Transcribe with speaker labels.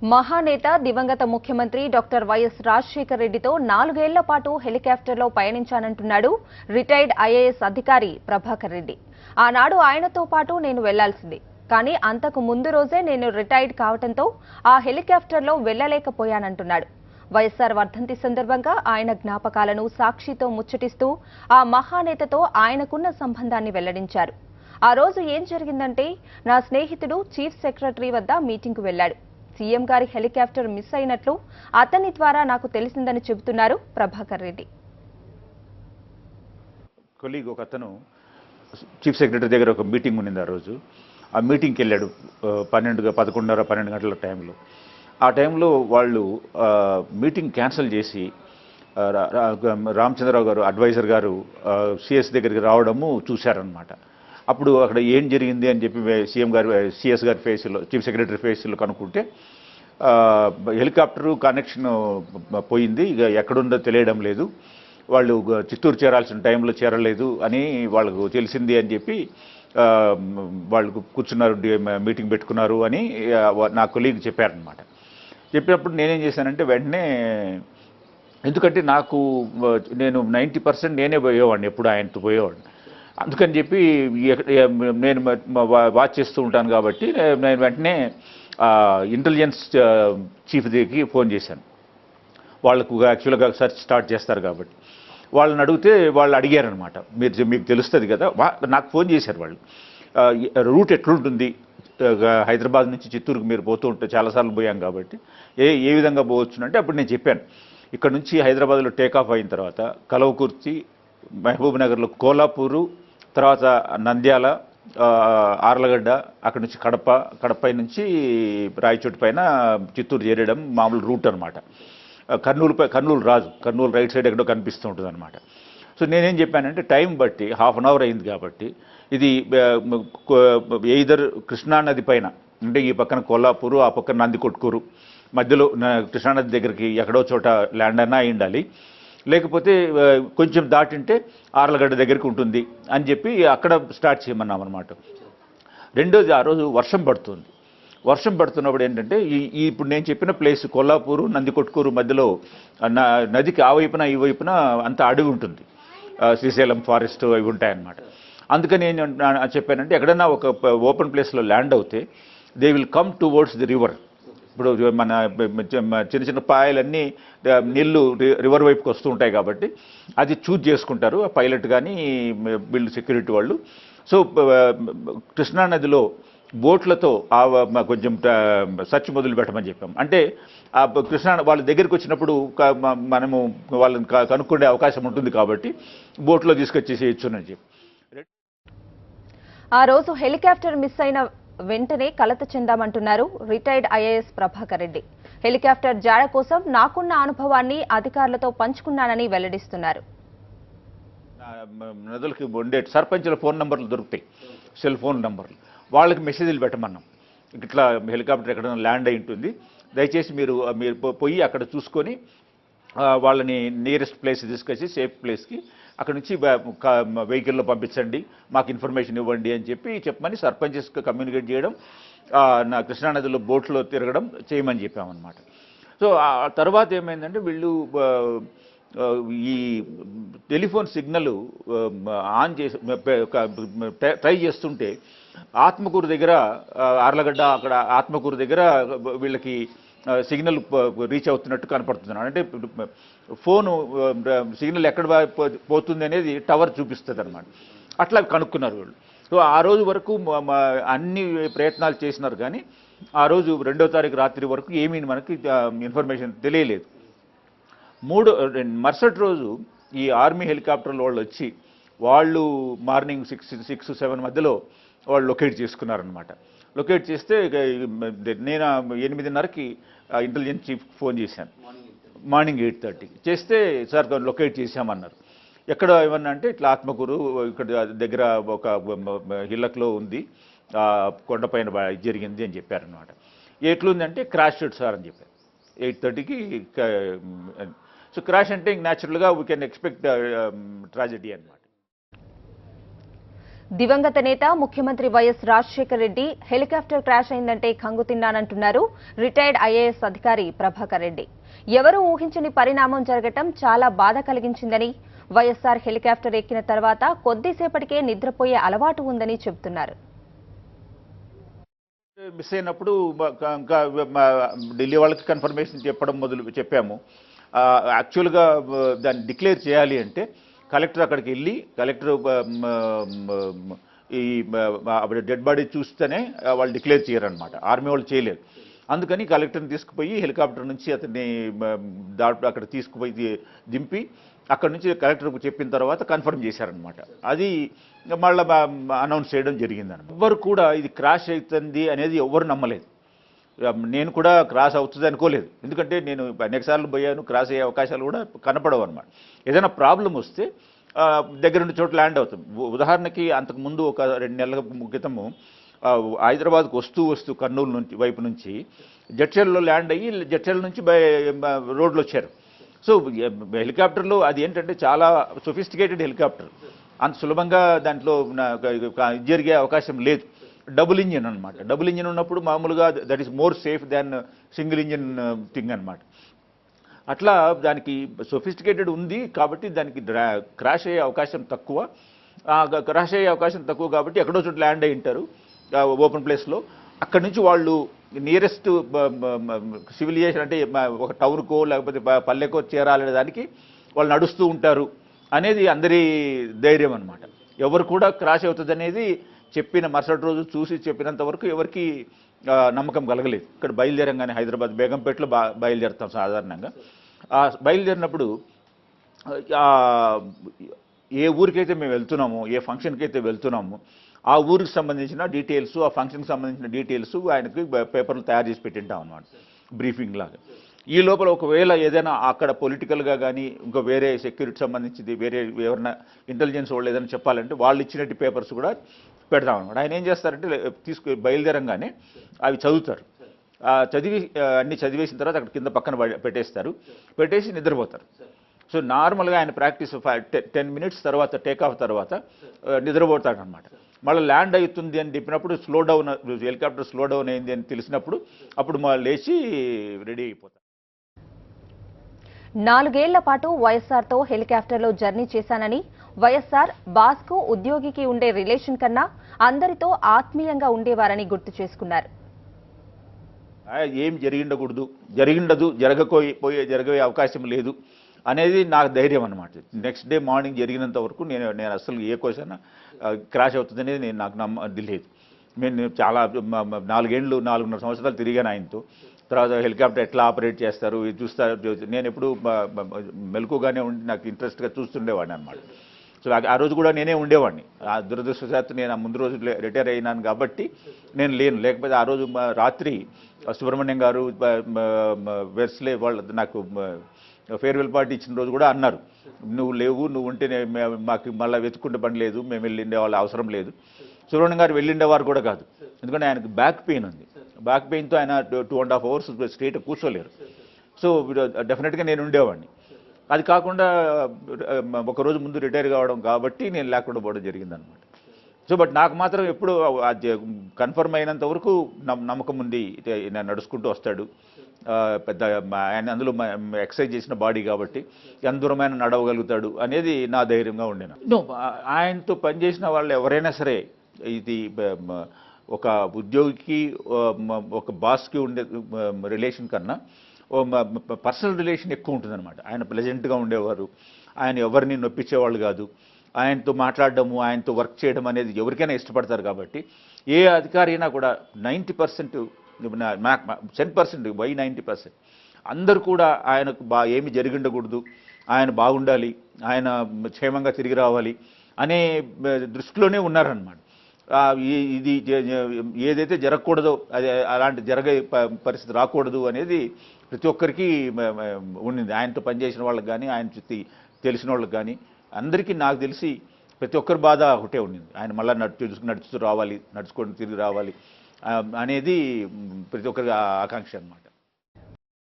Speaker 1: మహానేత దివంగత ముఖ్యమంత్రి డాక్టర్ వైఎస్ రాజశేఖర రెడ్డితో 4 ఏళ్ల పాటు హెలికాప్టర్లో పయనించానంటున్నాడు రిటైర్డ్ ఐఏఎస్ అధికారి ప్రభాకర్ రెడ్డి. ఆనాడు ఆయనతో పాటు నేను వెళ్లాల్సింది, కానీ అంతకు ముందు రోజే నేను రిటైర్డ్ కావడంతో ఆ హెలికాప్టర్లో వెళ్లలేకపోయానంటున్నాడు. వైఎస్ఆర్ వర్ధంతి సందర్భంగా ఆయన జ్ఞాపకాలను సాక్షితో ముచ్చటిస్తూ ఆ మహానేతతో ఆయనకున్న సంబంధాన్ని వెల్లడించారు. ఆ రోజు ఏం జరిగిందంటే, నా స్నేహితుడు చీఫ్ సెక్రటరీ వద్ద మీటింగ్కు వెళ్లాడు. సీఎం గారి హెలికాప్టర్ మిస్ అయినట్లు అతని ద్వారా నాకు తెలిసిందని చెబుతున్నారు ప్రభాకర్ రెడ్డి.
Speaker 2: కొలీగ్ ఒక అతను చీఫ్ సెక్రటరీ దగ్గర ఒక మీటింగ్ ఉన్నింది. ఆ రోజు ఆ మీటింగ్కి వెళ్ళాడు 11:30-12 గంటల టైంలో. ఆ టైంలో వాళ్ళు మీటింగ్ క్యాన్సిల్ చేసి రామచంద్రరావు గారు అడ్వైజర్ గారు సిఎస్ దగ్గరికి రావడము చూశారనమాట. అప్పుడు అక్కడ ఏం జరిగింది అని చెప్పి సీఎం గారు సిఎస్ గారి ఫేస్లో, చీఫ్ సెక్రటరీ ఫేస్లో కనుక్కుంటే హెలికాప్టరు కనెక్షన్ పోయింది, ఇక ఎక్కడుందో తెలియడం లేదు, వాళ్ళు చిత్తూరు చేరాల్సిన టైంలో చేరలేదు అని వాళ్ళకు తెలిసింది అని చెప్పి వాళ్ళు కూర్చున్నారు, మీటింగ్ పెట్టుకున్నారు అని నా కొలీగ్ చెప్పారనమాట. చెప్పినప్పుడు నేనేం చేశానంటే వెంటనే, ఎందుకంటే నేను 90% నేనే పోయేవాడిని, ఎప్పుడు ఆయనతో పోయేవాడిని. అందుకని చెప్పి నేను వాచ్ చేస్తూ ఉంటాను కాబట్టి నేను వెంటనే ఇంటెలిజెన్స్ చీఫ్ దగ్గరికి ఫోన్ చేశాను. వాళ్ళకు యాక్చువల్గా సెర్చ్ స్టార్ట్ చేస్తారు కాబట్టి వాళ్ళని అడిగితే వాళ్ళు అడిగారనమాట, మీకు తెలుస్తుంది కదా. నాకు ఫోన్ చేశారు వాళ్ళు, రూట్ ఎట్లుంటుంది, హైదరాబాద్ నుంచి చిత్తూరుకు మీరు పోతూ ఉంటే చాలాసార్లు పోయాం కాబట్టి ఏ విధంగా పోవచ్చు అంటే, అప్పుడు నేను చెప్పాను ఇక్కడ నుంచి హైదరాబాద్లో టేకాఫ్ అయిన తర్వాత కలవకుర్తి, మహబూబ్ నగర్లో కోలాపూరు, తర్వాత నంద్యాల, ఆర్లగడ్డ, అక్కడి నుంచి కడప నుంచి రాయచోటి పైన చిత్తూరు చేరడం మామూలు రూట్ అనమాట. కర్నూలు రాజు, కర్నూలు రైట్ సైడ్ ఎక్కడో కనిపిస్తూ ఉంటుంది అనమాట. సో నేనేం చెప్పానంటే, టైం బట్టి ½ అన్ అవర్ అయింది కాబట్టి ఇది ఎయిదర్ కృష్ణానది పైన, అంటే ఈ పక్కన కొల్లాపూరు, ఆ పక్కన నందికొట్కూరు మధ్యలో కృష్ణానది దగ్గరికి ఎక్కడో చోట ల్యాండ్ అన్నా అయి ఉండాలి, లేకపోతే కొంచెం దాటింటే ఆర్లగడ్డ దగ్గరికి ఉంటుంది అని చెప్పి అక్కడ స్టార్ట్ చేయమన్నాం అనమాట. రెండోది, ఆ రోజు వర్షం పడుతుంది. వర్షం పడుతున్నప్పుడు ఏంటంటే ఇప్పుడు నేను చెప్పిన ప్లేస్ కొల్లాపూరు, నందికొట్కూరు మధ్యలో నదికి ఆ వైపున ఈ వైపున అంత అడవి ఉంటుంది, శ్రీశైలం ఫారెస్ట్ అవి ఉంటాయన్నమాట. అందుకని నేను చెప్పానంటే, ఎక్కడన్నా ఒక ఓపెన్ ప్లేస్లో ల్యాండ్ అవుతే they will come towards the river. ఇప్పుడు మన చిన్న చిన్న పాయలన్నీ నీళ్లు రివర్ వైపుకి వస్తూ ఉంటాయి కాబట్టి అది చూజ్ చేసుకుంటారు ఆ పైలట్ కానీ బిల్డ్ సెక్యూరిటీ వాళ్ళు. సో కృష్ణానదిలో బోట్లతో కొంచెం సర్చ్ మొదలు పెట్టమని చెప్పాం. అంటే ఆ కృష్ణా వాళ్ళ దగ్గరికి వచ్చినప్పుడు మనము వాళ్ళని కనుక్కునే అవకాశం ఉంటుంది కాబట్టి బోట్లో తీసుకొచ్చేసేయచ్చు అని చెప్పి.
Speaker 1: ఆ రోజు హెలికాప్టర్ మిస్ అయిన వెంటనే కలత చెందామంటున్నారు retired IAS Prabhakar Reddy. Helicopter జాడ కోసం నాకున్న అనుభవాన్ని అధికారులతో పంచుకున్నానని వెల్లడిస్తున్నారు.
Speaker 2: నదులకి ఉండే సర్పంచుల ఫోన్ నంబర్లు దొరుకుతాయి, సెల్ ఫోన్ నంబర్లు, వాళ్ళకి మెసేజ్లు పెట్టమన్నాం. ఇట్లా హెలికాప్టర్ ఎక్కడ ల్యాండ్ అయి ఉంటుంది, దయచేసి మీరు పోయి అక్కడ చూసుకొని వాళ్ళని నియరెస్ట్ ప్లేస్ తీసుకొచ్చి సేఫ్ ప్లేస్కి అక్కడ నుంచి వెహికల్లో పంపించండి, మాకు ఇన్ఫర్మేషన్ ఇవ్వండి అని చెప్పమని సర్పంచెస్కి కమ్యూనికేట్ చేయడం, నా కృష్ణానదిలో బోట్లో తిరగడం చేయమని చెప్పామన్నమాట. సో ఆ తర్వాత ఏమైందంటే, వీళ్ళు ఈ టెలిఫోన్ సిగ్నల్ ఆన్ చేసి ట్రై చేస్తుంటే ఆత్మకూరు దగ్గర, ఆర్లగడ్డ అక్కడ ఆత్మకూరు దగ్గర వీళ్ళకి సిగ్నల్ రీచ్ అవుతున్నట్టు కనపడుతున్నాడు. అంటే ఫోను సిగ్నల్ ఎక్కడ పోతుంది అనేది టవర్ చూపిస్తుంది అనమాట. అట్లా కనుక్కున్నారు వీళ్ళు. సో ఆ రోజు వరకు అన్ని ప్రయత్నాలు చేసినారు, కానీ ఆ రోజు 2వ తారీఖు రాత్రి వరకు ఏమీ మనకి ఇన్ఫర్మేషన్ తెలియలేదు. మరుసటి రోజు ఈ ఆర్మీ హెలికాప్టర్ల వాళ్ళు వచ్చి వాళ్ళు మార్నింగ్ 6-7 మధ్యలో వాళ్ళు లొకేట్ చేసుకున్నారనమాట. లొకేట్ చేస్తే నేను 8:30కి ఇంటెలిజెన్స్ చీఫ్ ఫోన్ చేశాను, మార్నింగ్ 8:30కి చేస్తే, సార్ లొకేట్ చేశామన్నారు. ఎక్కడ ఏమన్నా అంటే, ఇట్లా ఆత్మకూరు ఇక్కడ దగ్గర ఒక హిల్లక్లో ఉంది, కొండపైన జరిగింది అని చెప్పారనమాట. ఎట్లుందంటే క్రాష్ సార్ అని చెప్పారు 8:30కి. సో క్రాష్ అంటే న్యాచురల్గా వీ కెన్ ఎక్స్పెక్ట్ ట్రాజెడీ అనమాట.
Speaker 1: దివంగత నేత ముఖ్యమంత్రి YS Rajasekhara Reddy helicopter crash అయిందంటే కంగుతిన్నానంటున్నారు రిటైర్డ్ ఐఏఎస్ అధికారి ప్రభాకర్ రెడ్డి. ఎవరూ ఊహించని పరిణామం జరగటం చాలా బాధ కలిగించిందని, వైఎస్ఆర్ హెలికాప్టర్ ఎక్కిన తర్వాత కొద్దిసేపటికే నిద్రపోయే అలవాటు ఉందని చెబుతున్నారు.
Speaker 2: మిస్ అయినప్పుడు ఇంకా ఢిల్లీ వాళ్ళకి కన్ఫర్మేషన్ చెప్పాము. యాక్చువల్గా దాన్ని డిక్లేర్ చేయాలి అంటే కలెక్టర్ అక్కడికి వెళ్ళి కలెక్టర్ ఈ డెడ్ బాడీ చూస్తేనే వాళ్ళు డిక్లేర్ చేయరనమాట. ఆర్మీ వాళ్ళు చేయలేరు. అందుకని కలెక్టర్ని తీసుకుపోయి హెలికాప్టర్ నుంచి అతన్ని అక్కడ తీసుకుపోయి దింపి అక్కడ నుంచి కలెక్టర్కు చెప్పిన తర్వాత కన్ఫర్మ్ చేశారనమాట. అది మళ్ళీ అనౌన్స్ చేయడం జరిగిందన్నమాట. ఎవ్వరు కూడా ఇది క్రాష్ అవుతుంది అనేది ఎవ్వరు నమ్మలేదు. నేను కూడా క్రాస్ అవుతుంది అనుకోలేదు. ఎందుకంటే నేను అనేకసార్లు పోయాను, క్రాస్ అయ్యే అవకాశాలు కూడా కనపడవు అనమాట. ఏదైనా ప్రాబ్లం వస్తే దగ్గరుండి చోట ల్యాండ్ అవుతుంది. ఉదాహరణకి అంతకుముందు ఒక 2 నెలల క్రితము హైదరాబాద్కు వస్తూ కర్నూలు నుంచి వైపు నుంచి జడ్చర్లలో ల్యాండ్ అయ్యి జడ్చర్ల నుంచి రోడ్లు వచ్చారు. సో హెలికాప్టర్లో అది ఏంటంటే చాలా సొఫిస్టికేటెడ్ హెలికాప్టర్. అంత సులభంగా దాంట్లో జరిగే అవకాశం లేదు. డబుల్ ఇంజిన్ అనమాట. డబుల్ ఇంజిన్ ఉన్నప్పుడు మామూలుగా that is more safe than single engine thing అనమాట. అట్లా దానికి సొఫిస్టికేటెడ్ ఉంది కాబట్టి దానికి క్రాష్ అయ్యే అవకాశం తక్కువ. కాబట్టి ఎక్కడో చోట ల్యాండ్ అయి ఉంటారు ఓపెన్ ప్లేస్లో. అక్కడి నుంచి వాళ్ళు నియరెస్ట్ సివిలైజేషన్ అంటే ఒక టౌన్కో లేకపోతే పల్లెకో చేరాలనే దానికి వాళ్ళు నడుస్తూ ఉంటారు అనేది అందరి ధైర్యం అనమాట. ఎవరు కూడా క్రాష్ అవుతుంది అనేది చెప్పిన మరుసటి రోజు చూసి చెప్పినంత వరకు ఎవరికి నమ్మకం కలగలేదు. ఇక్కడ బయలుదేరంగానే హైదరాబాద్ బేగంపేటలో బయలుదేరుతాం సాధారణంగా. బయలుదేరినప్పుడు ఏ ఊరికైతే మేము వెళ్తున్నామో, ఏ ఫంక్షన్కి అయితే వెళ్తున్నామో ఆ ఊరికి సంబంధించిన డీటెయిల్స్, ఆ ఫంక్షన్కి సంబంధించిన డీటెయిల్స్ ఆయనకి పేపర్లు తయారు చేసి పెట్టింటాం అన్నమాట, బ్రీఫింగ్ లాగా. ఈ లోపల ఒకవేళ ఏదైనా అక్కడ పొలిటికల్గా కానీ ఇంకా వేరే సెక్యూరిటీ సంబంధించింది వేరే ఎవరైనా ఇంటెలిజెన్స్ వాళ్ళు ఏదైనా చెప్పాలంటే వాళ్ళు ఇచ్చినట్టు పేపర్స్ కూడా పెడతాం అనమాట. ఆయన ఏం చేస్తారంటే బయలుదేరంగానే అవి చదువుతారు. అన్ని చదివేసిన తర్వాత అక్కడ కింద పక్కన పెట్టేసి నిద్రపోతారు. సో నార్మల్గా ఆయన ప్రాక్టీస్ 10 మినిట్స్ తర్వాత టేక్ ఆఫ్ తర్వాత నిద్రపోతాడనమాట. మళ్ళీ ల్యాండ్ అవుతుంది అని చెప్పినప్పుడు హెలికాప్టర్ స్లో డౌన్ అయింది అని తెలిసినప్పుడు అప్పుడు లేచి రెడీ అయిపోతారు.
Speaker 1: 4 ఏళ్ల పాటు వైఎస్ఆర్తో హెలికాప్టర్లో జర్నీ చేశానని, వైఎస్ఆర్ బాస్కు ఉద్యోగికి ఉండే రిలేషన్ కన్నా అందరితో ఆత్మీయంగా ఉండేవారని గుర్తు చేసుకున్నారు.
Speaker 2: ఏం జరిగిండదు, జరగబోయే అవకాశం లేదు అనేది నాకు ధైర్యం అనమాట. నెక్స్ట్ డే మార్నింగ్ జరిగినంత వరకు నేను అసలు ఏ క్వశ్చన్ క్రాష్ అవుతుంది అనేది నాకు తెలియదు. నేను చాలా 4.5 సంవత్సరాలు తిరిగాను ఆయనతో. తర్వాత హెలికాప్టర్ ఎట్లా ఆపరేట్ చేస్తారు ఇది చూస్తారు. నేను ఎప్పుడు మెలకుగానే ఉండి నాకు ఇంట్రెస్ట్గా చూస్తుండేవాడిని అనమాట. సో ఆ రోజు కూడా నేనే ఉండేవాడిని. ఆ దురదృష్టవశాత్తు నేను ముందు రోజు రిటైర్ అయినాను కాబట్టి నేను లేకపోతే ఆ రోజు రాత్రి సుబ్రహ్మణ్యం గారు వెర్స్లే వాళ్ళు నాకు ఫేర్వెల్ పార్టీ ఇచ్చిన రోజు కూడా అన్నారు, నువ్వు ఉంటేనే మాకు మళ్ళీ వెతుక్కుంటే పని లేదు, మేము వెళ్ళిండే వాళ్ళ అవసరం లేదు. సుబ్రహ్మణ్యం గారు వెళ్ళిండేవారు కూడా కాదు. ఎందుకంటే ఆయనకు బ్యాక్ పెయిన్ ఉంది. బ్యాక్ పెయిన్తో ఆయన 2.5 hours స్ట్రైట్ కూర్చోలేరు. సో డెఫినెట్గా నేను ఉండేవాడిని. అది కాకుండా ఒకరోజు ముందు రిటైర్ కావడం కాబట్టి నేను లేకుండా పోవడం జరిగిందనమాట. సో బట్ నాకు మాత్రం ఎప్పుడు కన్ఫర్మ్ అయినంత వరకు నమ్మకం ఉంది, నేను నడుచుకుంటూ వస్తాడు. పెద్ద ఆయన అందులో ఎక్సర్సైజ్ చేసిన బాడీ కాబట్టి ఎంత దూరమైన నడవగలుగుతాడు అనేది నా ధైర్యంగా ఉండేను. ఆయనతో పనిచేసిన వాళ్ళు ఎవరైనా సరే ఇది ఒక ఉద్యోగికి ఒక బాస్కి ఉండే రిలేషన్ కన్నా పర్సనల్ రిలేషన్ ఎక్కువ ఉంటుందన్నమాట. ఆయన ప్లెజెంట్గా ఉండేవారు. ఆయన ఎవరిని నొప్పించేవాళ్ళు కాదు. ఆయనతో మాట్లాడడము, ఆయనతో వర్క్ చేయడం అనేది ఎవరికైనా ఇష్టపడతారు. కాబట్టి ఏ అధికారి అయినా కూడా 90%, 10%, వై 90% అందరూ కూడా ఆయనకు ఏమి జరిగిండకూడదు, ఆయన బాగుండాలి, ఆయన క్షేమంగా తిరిగి రావాలి అనే దృష్టిలోనే ఉన్నారన్నమాట. ఇది ఏదైతే జరగకూడదో అది అలాంటి జరిగే పరిస్థితి రాకూడదు అనేది ప్రతి ఒక్కరికి ఉండింది. ఆయనతో పనిచేసిన వాళ్ళకి కానీ ఆయన చుట్టూ తెలిసిన వాళ్ళకి కానీ అందరికీ నాకు తెలిసి ప్రతి ఒక్కరి బాధ ఒకటే ఉండింది. ఆయన మళ్ళీ నడుచుకుంటూ రావాలి, నడుచుకొని తిరిగి రావాలి అనేది ప్రతి ఒక్కరి ఆకాంక్ష అన్నమాట.